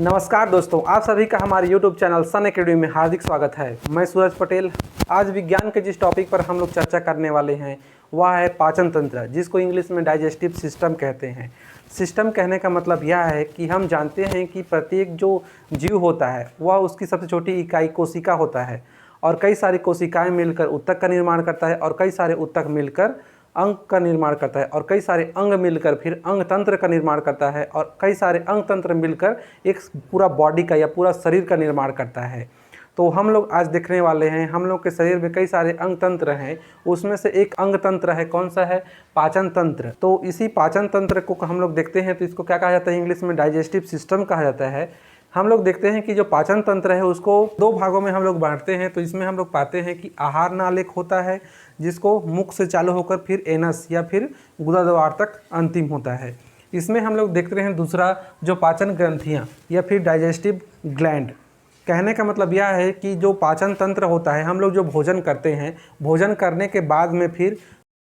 नमस्कार दोस्तों, आप सभी का हमारे YouTube चैनल सन एकेडमी में हार्दिक स्वागत है। मैं सूरज पटेल। आज विज्ञान के जिस टॉपिक पर हम लोग चर्चा करने वाले हैं वह है पाचन तंत्र, जिसको इंग्लिश में डाइजेस्टिव सिस्टम कहते हैं। सिस्टम कहने का मतलब यह है कि हम जानते हैं कि प्रत्येक जो जीव होता है वह उसकी सबसे छोटी इकाई कोशिका होता है और कई सारी कोशिकाएँ मिलकर ऊतक का निर्माण करता है और कई सारे ऊतक मिलकर अंग का निर्माण करता है और कई सारे अंग मिलकर फिर अंग तंत्र का निर्माण करता है और कई सारे अंग तंत्र मिलकर एक पूरा बॉडी का या पूरा शरीर का निर्माण करता है। तो हम लोग आज देखने वाले हैं, हम लोग के शरीर में कई सारे अंग तंत्र हैं, उसमें से एक अंग तंत्र है, कौन सा है? पाचन तंत्र। तो इसी पाचन तंत्र को हम लोग देखते हैं तो इसको क्या कहा जाता है? इंग्लिश में डाइजेस्टिव सिस्टम कहा जाता है। हम लोग देखते हैं कि जो पाचन तंत्र है उसको दो भागों में हम लोग बांटते हैं। तो इसमें हम लोग पाते हैं कि आहार नाल एक होता है जिसको मुख से चालू होकर फिर एनस या फिर गुदा द्वार तक अंतिम होता है। इसमें हम लोग देखते हैं दूसरा जो पाचन ग्रंथियाँ या फिर डाइजेस्टिव ग्लैंड। कहने का मतलब यह है कि जो पाचन तंत्र होता है, हम लोग जो भोजन करते हैं, भोजन करने के बाद में फिर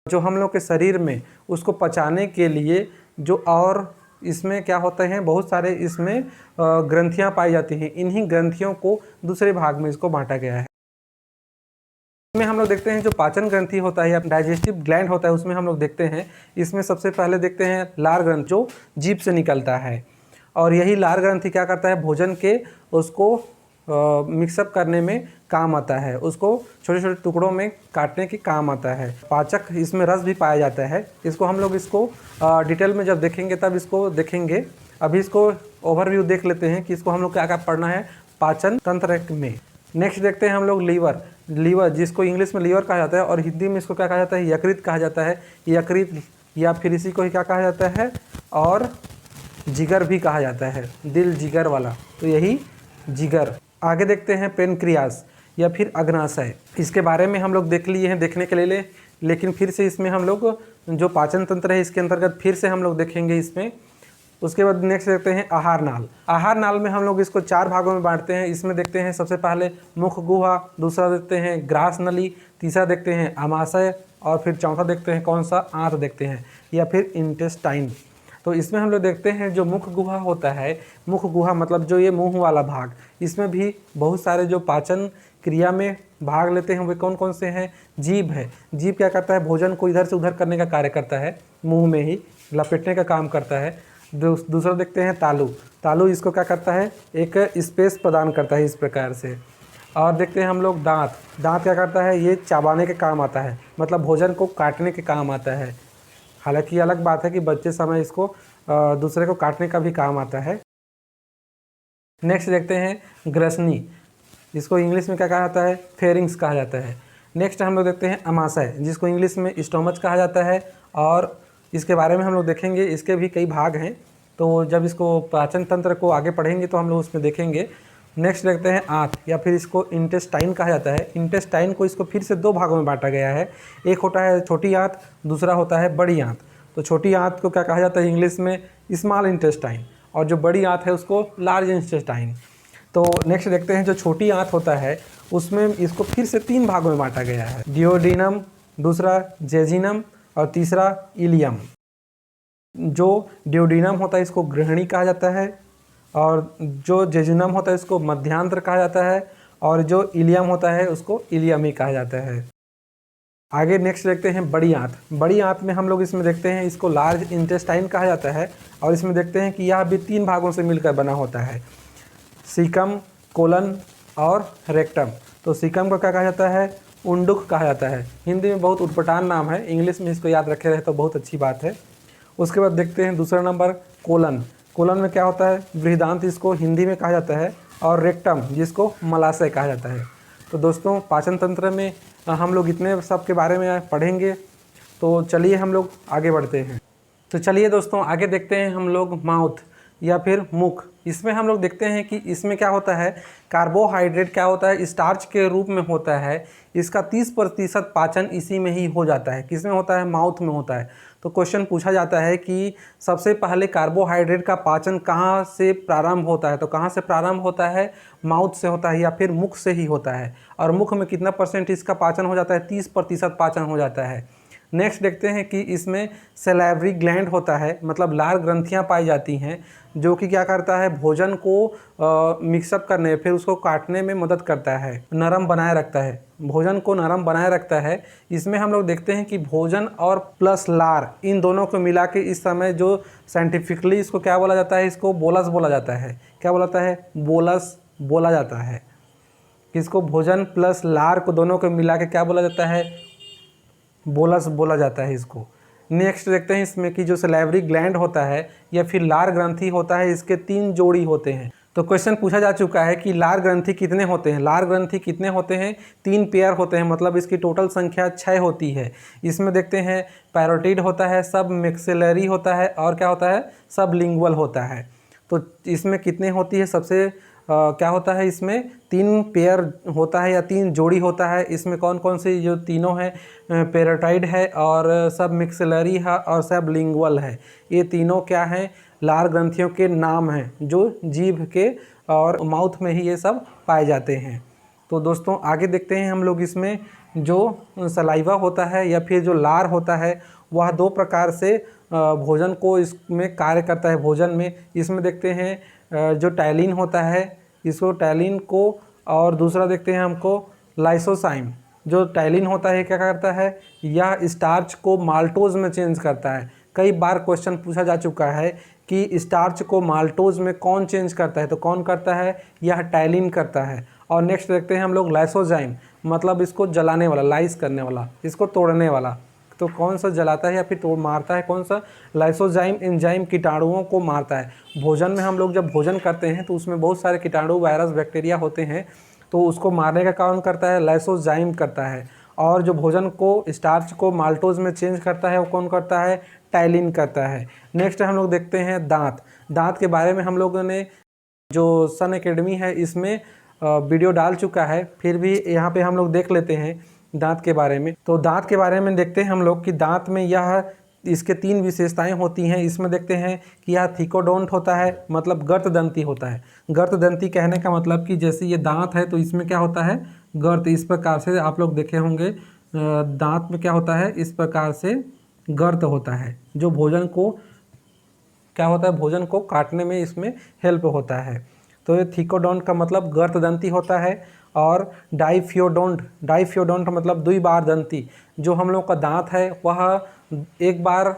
जो हम लोग के शरीर में उसको पचाने के लिए जो और इसमें क्या होते हैं, बहुत सारे इसमें ग्रंथियां पाई जाती हैं। इन्हीं ग्रंथियों को दूसरे भाग में इसको बांटा गया है। इसमें हम लोग देखते हैं जो पाचन ग्रंथि होता है या डाइजेस्टिव ग्लैंड होता है, उसमें हम लोग देखते हैं इसमें सबसे पहले देखते हैं लार ग्रंथ जो जीभ से निकलता है। और यही लार ग्रंथि क्या करता है? भोजन के उसको मिक्सअप करने में काम आता है, उसको छोटे छोटे टुकड़ों में काटने के काम आता है। पाचक इसमें रस भी पाया जाता है। इसको हम लोग इसको डिटेल में जब देखेंगे तब इसको देखेंगे। अभी इसको ओवरव्यू देख लेते हैं कि इसको हम लोग क्या क्या पढ़ना है पाचन तंत्र में। नेक्स्ट देखते हैं हम लोग लीवर जिसको इंग्लिश में लीवर कहा जाता है और हिंदी में इसको क्या कहा जाता है? यकृत कहा जाता है। यकृत या फिर इसी को ही क्या कहा जाता है? और जिगर भी कहा जाता है, दिल जिगर वाला, तो यही जिगर। आगे देखते हैं पेनक्रियास या फिर अग्नाशय। इसके बारे में हम लोग देख लिए हैं देखने के लिए, लेकिन फिर से इसमें हम लोग जो पाचन तंत्र है इसके अंतर्गत फिर से हम लोग देखेंगे इसमें। उसके बाद नेक्स्ट देखते हैं आहार नाल। आहार नाल में हम लोग इसको चार भागों में बांटते हैं। इसमें देखते हैं सबसे पहले मुख गुहा, दूसरा देखते हैं ग्रास नली, तीसरा देखते हैं आमाशय और फिर चौथा देखते हैं कौन सा? आंत देखते हैं या फिर इंटेस्टाइन। तो इसमें हम लोग देखते हैं जो मुख गुहा होता है, मुख गुहा मतलब जो ये मुंह वाला भाग, इसमें भी बहुत सारे जो पाचन क्रिया में भाग लेते हैं वे कौन कौन से हैं? जीभ है। जीभ क्या करता है? भोजन को इधर से उधर करने का कार्य करता है, मुंह में ही लपेटने का काम करता है। दूसरा देखते हैं तालु। तालु इसको क्या करता है? एक स्पेस प्रदान करता है इस प्रकार से। और देखते हैं हम लोग दांत। दांत क्या करता है? ये चबाने के काम आता है, मतलब भोजन को काटने के काम आता है। हालांकि अलग बात है कि बच्चे समय इसको दूसरे को काटने का भी काम आता है। नेक्स्ट देखते हैं ग्रसनी, जिसको इंग्लिश में क्या कहा जाता है? फेरिंग्स कहा जाता है। नेक्स्ट हम लोग देखते हैं अमाशय, जिसको इंग्लिश में स्टोमच कहा जाता है और इसके बारे में हम लोग देखेंगे। इसके भी कई भाग हैं, तो जब इसको पाचन तंत्र को आगे पढ़ेंगे तो हम लोग उसमें देखेंगे। नेक्स्ट देखते हैं आंत या फिर इसको इंटेस्टाइन कहा जाता है। इंटेस्टाइन को इसको फिर से दो भागों में बांटा गया है। एक होता है छोटी आंत, दूसरा होता है बड़ी आंत। तो छोटी आंत को क्या कहा जाता है इंग्लिश में? स्मॉल इंटेस्टाइन, और जो बड़ी आंत है उसको लार्ज इंटेस्टाइन। तो नेक्स्ट देखते हैं जो छोटी आंत होता है उसमें इसको फिर से तीन भागों में बांटा गया है, डिओडिनम, दूसरा जेजिनम और तीसरा इलियम। जो डिओडिनम होता है इसको गृहिणी कहा जाता है और जो जेजुनम होता है इसको मध्यांतर कहा जाता है और जो इलियम होता है उसको इलियम ही कहा जाता है। आगे नेक्स्ट देखते हैं बड़ी आंत। बड़ी आंत में हम लोग इसमें देखते हैं इसको लार्ज इंटेस्टाइन कहा जाता है और इसमें देखते हैं कि यह भी तीन भागों से मिलकर बना होता है, सीकम, कोलन और रेक्टम। तो सीकम को क्या कहा जाता है? उंडुक कहा जाता है। हिंदी में बहुत उटपटांग नाम है, इंग्लिश में इसको याद रखे रहे तो बहुत अच्छी बात है। उसके बाद देखते हैं दूसरा नंबर कोलन। कोलन में क्या होता है? बृहदांत इसको हिंदी में कहा जाता है और रेक्टम जिसको मलाशय कहा जाता है। तो दोस्तों पाचन तंत्र में हम लोग इतने सब के बारे में पढ़ेंगे, तो चलिए हम लोग आगे बढ़ते हैं। तो चलिए दोस्तों आगे देखते हैं हम लोग माउथ या फिर मुख। इसमें हम लोग देखते हैं कि इसमें क्या होता है? कार्बोहाइड्रेट क्या होता है? स्टार्च के रूप में होता है। इसका 30% पाचन इसी में ही हो जाता है। किस में होता है? माउथ में होता है। तो क्वेश्चन पूछा जाता है कि सबसे पहले कार्बोहाइड्रेट का पाचन कहाँ से प्रारंभ होता है? तो कहाँ से प्रारंभ होता है? माउथ से होता है या फिर मुख से ही होता है। और मुख में कितना % इसका पाचन हो जाता है? 30% पाचन हो जाता है। नेक्स्ट देखते हैं कि इसमें सैलिवरी ग्लैंड होता है, मतलब लार ग्रंथियाँ पाई जाती हैं जो कि क्या करता है, भोजन को मिक्सअप करने फिर उसको काटने में मदद करता है, नरम बनाए रखता है, भोजन को नरम बनाए रखता है। इसमें हम लोग देखते हैं कि भोजन और प्लस लार इन दोनों को मिला के इस समय जो साइंटिफिकली इसको क्या बोला जाता है, इसको बोलस बोला जाता है। क्या बोला जाता है? बोलस बोला जाता है। किसको? भोजन प्लस लार को दोनों को मिला के क्या बोला जाता है? बोलस बोला जाता है इसको। नेक्स्ट देखते हैं इसमें कि जो सैलिवरी ग्लैंड होता है या फिर लार ग्रंथि होता है, इसके 3 जोड़ी होते हैं। तो क्वेश्चन पूछा जा चुका है कि लार ग्रंथि कितने होते हैं। लार ग्रंथि कितने होते हैं? 3 पेयर होते हैं, मतलब इसकी टोटल संख्या 6 होती है। इसमें देखते हैं पैरोटिड होता है, सब मैक्सिलरी होता है और क्या होता है, सब लिंगुअल होता है। तो इसमें कितने होती है? सबसे क्या होता है, इसमें 3 पेयर होता है या 3 जोड़ी होता है। इसमें कौन कौन से जो तीनों हैं, पैरोटाइड है और सब मिक्सिलरी है और सब लिंगुअल है। ये तीनों क्या हैं? लार ग्रंथियों के नाम हैं जो जीभ के और माउथ में ही ये सब पाए जाते हैं। तो दोस्तों आगे देखते हैं हम लोग, इसमें जो सलाइवा होता है या फिर जो लार होता है वह 2 प्रकार से भोजन को इसमें कार्य करता है। भोजन में इसमें देखते हैं जो टैलिन होता है, इसको टैलिन को, और दूसरा देखते हैं हमको लाइसोसाइम। जो टैलिन होता है क्या करता है, यह स्टार्च को माल्टोज में चेंज करता है। कई बार क्वेश्चन पूछा जा चुका है कि स्टार्च को माल्टोज में कौन चेंज करता है, तो कौन करता है? यह टैलिन करता है। और नेक्स्ट देखते हैं हम लोग लाइसोजाइम, मतलब इसको जलाने वाला, लाइस करने वाला, इसको तोड़ने वाला। तो कौन सा जलाता है या फिर तोड़ मारता है? कौन सा? लाइसोजाइम एंजाइम कीटाणुओं को मारता है। भोजन में हम लोग जब भोजन करते हैं तो उसमें बहुत सारे कीटाणु, वायरस, बैक्टीरिया होते हैं, तो उसको मारने का काम करता है लाइसोजाइम करता है। और जो भोजन को, स्टार्च को माल्टोज में चेंज करता है वो कौन करता है? टैलिन करता है। नेक्स्ट हम लोग देखते हैं दांत। दांत के बारे में हम लोगों ने जो सन एकेडमी है इसमें वीडियो डाल चुका है, फिर भी यहाँ पे हम लोग देख लेते हैं दांत के बारे में। तो दांत के बारे में देखते हैं हम लोग कि दांत में यह, इसके 3 विशेषताएं होती हैं। इसमें देखते हैं कि यह थिकोडोंट होता है, मतलब गर्तदंती होता है। गर्तदंती कहने का मतलब कि जैसे ये दांत है तो इसमें क्या होता है? गर्त। इस प्रकार से आप लोग देखे होंगे दांत में क्या होता है, इस प्रकार से गर्त होता है, जो भोजन को क्या होता है, भोजन को काटने में इसमें हेल्प होता है। तो ये थिकोडोंट का मतलब गर्तदंती होता है। और डाइफियोडोंट मतलब द्विबार दंती, जो हम लोग का दांत है वह एक बार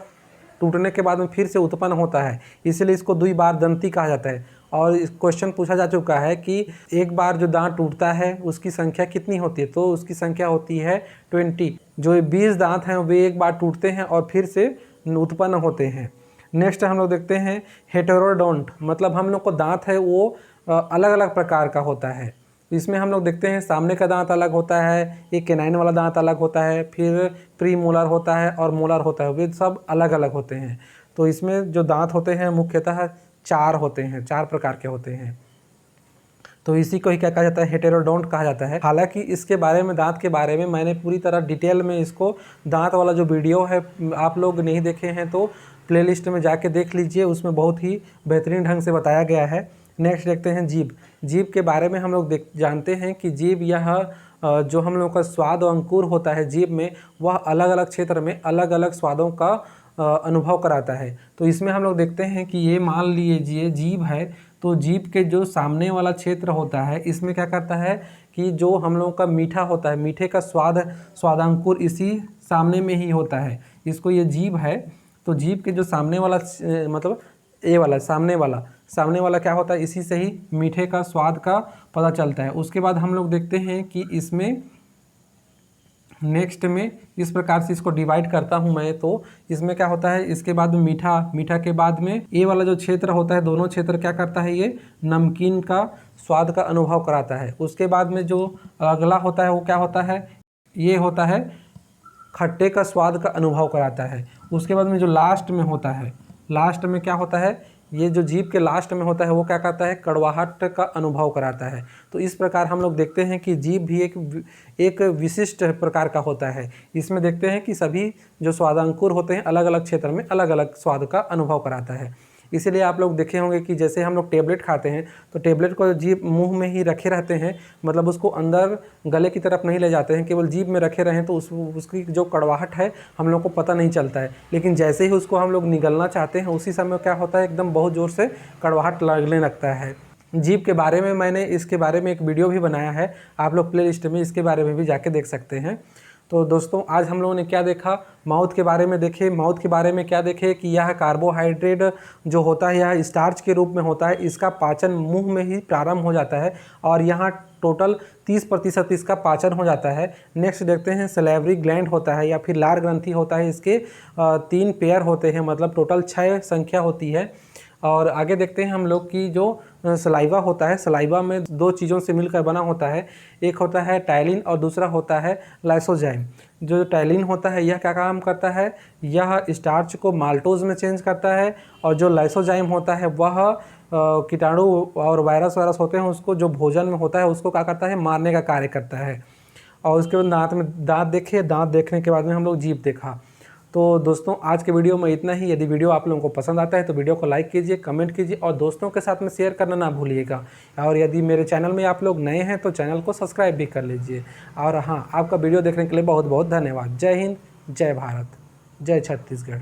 टूटने के बाद में फिर से उत्पन्न होता है, इसलिए इसको द्विबार दंती कहा जाता है। और इस क्वेश्चन पूछा जा चुका है कि एक बार जो दांत टूटता है उसकी संख्या कितनी होती है, तो उसकी संख्या होती है 20। जो 20 दांत हैं वे एक बार टूटते हैं और फिर से उत्पन्न होते हैं। नेक्स्ट हम लोग देखते हैं हेटेरोडोंट, मतलब हम लोग को दांत है वो अलग अलग प्रकार का होता है। इसमें हम लोग देखते हैं सामने का दांत अलग होता है, एक कैनाइन वाला दांत अलग होता है, फिर प्री मोलर होता है और मोलर होता है, वे सब अलग अलग होते हैं। तो इसमें जो दांत होते हैं मुख्यतः 4 होते हैं, 4 प्रकार के होते हैं। तो इसी को ही क्या कहा जाता है? हेटेरोडोंट कहा जाता है। हालांकि इसके बारे में, दांत के बारे में मैंने पूरी तरह डिटेल में इसको, दांत वाला जो वीडियो है आप लोग नहीं देखे हैं तो प्लेलिस्ट में जाके देख लीजिए, उसमें बहुत ही बेहतरीन ढंग से बताया गया है। नेक्स्ट देखते हैं जीभ। जीभ के बारे में हम लोग जानते हैं कि जीभ यह जो हम लोग का स्वाद और अंकुर होता है जीभ में, वह अलग अलग क्षेत्र में अलग अलग स्वादों का अनुभव कराता है। तो इसमें हम लोग देखते हैं कि ये मान लीजिए जीभ है, तो जीभ के जो सामने वाला क्षेत्र होता है इसमें क्या करता है कि जो हम लोग का मीठा होता है, मीठे का स्वादांकुर इसी सामने में ही होता है। इसको ये जीभ है, तो जीभ के जो सामने वाला मतलब ए वाला सामने वाला क्या होता है, इसी से ही मीठे का स्वाद का पता चलता है। उसके बाद हम लोग देखते हैं कि इसमें नेक्स्ट में इस प्रकार से इसको डिवाइड करता हूं मैं, तो इसमें क्या होता है, इसके बाद में मीठा के बाद में ए वाला जो क्षेत्र होता है, दोनों क्षेत्र क्या करता है, ये नमकीन का स्वाद का अनुभव कराता है। उसके बाद में जो अगला होता है वो क्या होता है, ये होता है खट्टे का स्वाद का अनुभव कराता है। उसके बाद में जो लास्ट में होता है, लास्ट में क्या होता है, ये जो जीभ के लास्ट में होता है वो क्या करता है, कड़वाहट का अनुभव कराता है। तो इस प्रकार हम लोग देखते हैं कि जीभ भी एक विशिष्ट प्रकार का होता है। इसमें देखते हैं कि सभी जो स्वादांकुर होते हैं अलग अलग क्षेत्र में अलग अलग स्वाद का अनुभव कराता है। इसीलिए आप लोग देखे होंगे कि जैसे हम लोग टेबलेट खाते हैं तो टेबलेट को जीभ मुंह में ही रखे रहते हैं, मतलब उसको अंदर गले की तरफ नहीं ले जाते हैं, केवल जीभ में रखे रहें तो उसकी जो कड़वाहट है हम लोग को पता नहीं चलता है। लेकिन जैसे ही उसको हम लोग निगलना चाहते हैं उसी समय क्या होता है, एकदम बहुत ज़ोर से कड़वाहट लगने लगता है। जीभ के बारे में मैंने इसके बारे में एक वीडियो भी बनाया है, आप लोग प्ले लिस्ट में इसके बारे में भी जाके देख सकते हैं। तो दोस्तों आज हम लोगों ने क्या देखा, माउथ के बारे में देखे। माउथ के बारे में क्या देखे कि यह कार्बोहाइड्रेट जो होता है यह स्टार्च के रूप में होता है, इसका पाचन मुंह में ही प्रारंभ हो जाता है और यहाँ टोटल 30% इसका पाचन हो जाता है। नेक्स्ट देखते हैं सलेवरी ग्लैंड होता है या फिर लार ग्रंथि होता है, इसके 3 पेयर होते हैं, मतलब टोटल 6 संख्या होती है। और आगे देखते हैं हम लोग की जो सलाइवा होता है, सलाइवा में 2 चीज़ों से मिलकर बना होता है, एक होता है टाइलिन और दूसरा होता है लाइसोजाइम। जो टाइलिन होता है यह क्या काम करता है, यह स्टार्च को माल्टोज में चेंज करता है और जो लाइसोजाइम होता है वह कीटाणु और वायरस होते हैं उसको जो भोजन में होता है उसको क्या करता है, मारने का कार्य करता है। और उसके बाद दांत देखे, दांत देखने के बाद में हम लोग जीभ देखा। तो दोस्तों आज के वीडियो में इतना ही। यदि वीडियो आप लोगों को पसंद आता है तो वीडियो को लाइक कीजिए, कमेंट कीजिए और दोस्तों के साथ में शेयर करना ना भूलिएगा। और यदि मेरे चैनल में आप लोग नए हैं तो चैनल को सब्सक्राइब भी कर लीजिए। और हाँ, आपका वीडियो देखने के लिए बहुत बहुत धन्यवाद। जय हिंद, जय भारत, जय छत्तीसगढ़।